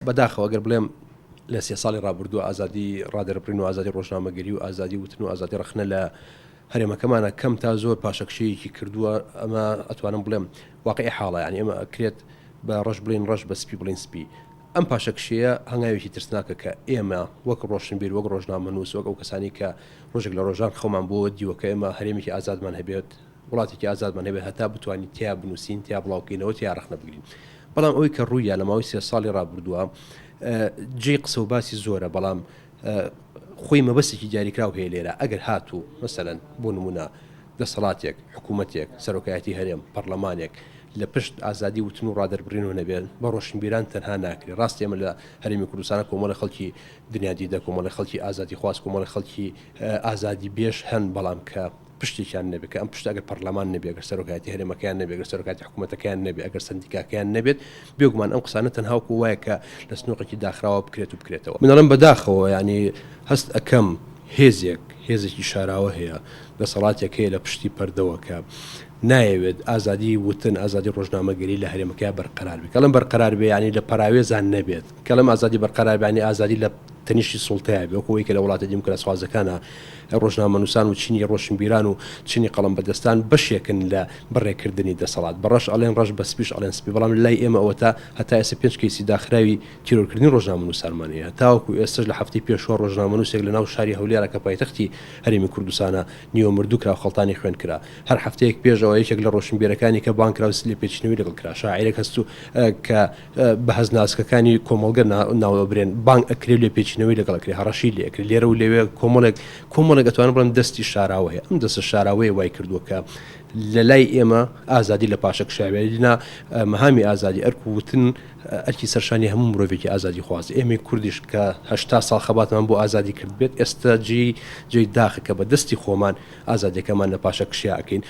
بەداخەوە ئەگەر بڵێم لە 3 ساڵی ڕابردووە ئازادی ڕادەربڕین و ئازادی ڕۆژنامەگەری و ئازادی وتن و ئازادی ڕەخنە لە هەرێمەکەمانە کەم تا زۆر پاشەکشەیەکی کردووە. ئەمە ئەتوانم بڵێم واقعی حاڵە، یعنی ئەمە ئەکرێت بە ڕەش بڵین ڕەش، بە سپی بڵین سپی. ئەم پاشەکشەیە هەنگاوێکی ترسناکە کە ئێمە وەک ڕۆشنبیر، وەک ڕۆژنامەنووس، وەک ئەو کەسانی کە ڕۆژێک لە ڕۆژان خەومان بۆ دیوە کە ئێمە هەرێمێکی ئازادمان هەبێت، وڵاتێکی ئازادمان هەبێت، هەتا بتوانین تیا بنووسین، تیا بڵاوکەینەوە، تیا ڕەخنە بگرین. بەڵام ئەوەی کە ڕوویە لە ماوەی 3 ساڵی ڕابردووە جێی قسە و باسی زۆرە، بەڵام خۆی مەبەستێکی دیاریکراو هەیە لێرە. ئەگەر هاتوو مەسەلەن بۆ نمونە دەسەڵاتێک، حکوومەتێک، سەرۆکایەتی هەرێم، پەرلەمانێک لە پشت ئازادی وتن و ڕادەربڕینەوە نەبێت، بە ڕۆشنبیران تەنها ناکرێت. ڕاستی ئێمە لە هەرێمی کوردستانە کۆمەڵی خەڵکی دنیا دیدە، کۆمەڵی خەڵکی ئازادی خواست، کۆمەڵی خەڵکی ئازادی بێژ هەن، بەڵام کە پشتێکیان نەبێت، کە ئەم پشت ئەگەر پەرلەمان نەبێت، ئەگەر سەرۆکایەتی هەرێمەکەیان نەبێت، ئەگەر سەرۆکایەتی حکوومەتەکەیان نەبێت، ئەگەر سەندیکاکەیان نەبێت، بێگومان ئەم قسانە تەنهاوەکو وایە کە لە سنووقێکی داخراوە بکرێت و بکرێتەوە. منەڵێم بەداخەوە ینی هەست ئەکەم هێزێکی شاراوە هەیە، دەسەڵاتێک هەیە لە پشتی پەردەوە کە نایەوێت ئازادی وتن، ئازادی ڕۆژنامەگەری لە هەرێمەکەی بەرقەرار بێت. کەڵم بەرقەرار بێ ینی لە پەراوێزان نەبێت، کەڵم ئازادی بەرقەرار بێ ینی ئازادی لە تەنیشتی سوڵتەیە بێ، وەکەوەی کە لە وڵاتە دیموکراسوازەکانە ڕۆژنامەنووسان و چینی ڕۆشنبیران و چینی قەڵەم بەدەستان بەشێکن لە بڕێکردنی دەسەڵات. بەڕەش ئەڵێن ڕەش، بە سپیش ئەڵێن سپی، بەڵام لای ئێمە ئەوە تا هەتا ئێستا 5 کەیسی داخراوی تیرۆرکردنی ڕۆژنامەنووسانمان هەیە. تاوەکو ئێستاش لە هەفتەی پێشوە ڕۆژنامەنووسێک لە ناو شاری هەولێرە کە پایتەختی هەرێمی کوردستانە نیوە مردوو کرا و خەڵتانی خوێن کرا. هەر هەفتەیەک پێشەوە یەکێک لە ڕۆشنبیرەکانی کە بان کرا و لێ پێچینەوەی لەگەڵ کرا، شاعیرێک هەست و کە بەهەز ناسکەکانی کۆمەڵگە ناوەبرێن بانگ ئەکرێت لێ پێچینەوەی لەگەڵ ئەکرێ، هەڕەشی لێ ئەکرێت. لێرە و لەوێ کۆمەڵێک ئەتوانم بڵێم دەستی شاراوە هەیە. ئەم دەستە شاراوەیە وای کردووە کە لە لای ئێمە ئازادی لە پاشەکشاوێنە مەهامی ئازادی ئەرک وتن ئەرکی سەرشانی هەموو مرۆڤێکی ئازادی خوازت. ئێمە کوردیش کە 80 ساڵ خەباتمان بۆ ئازادی کرد بێت، ئێستا جێی داخەکە بە دەستی خۆمان ئازادیەکەمان لە پاشەکشیا ئەکەین.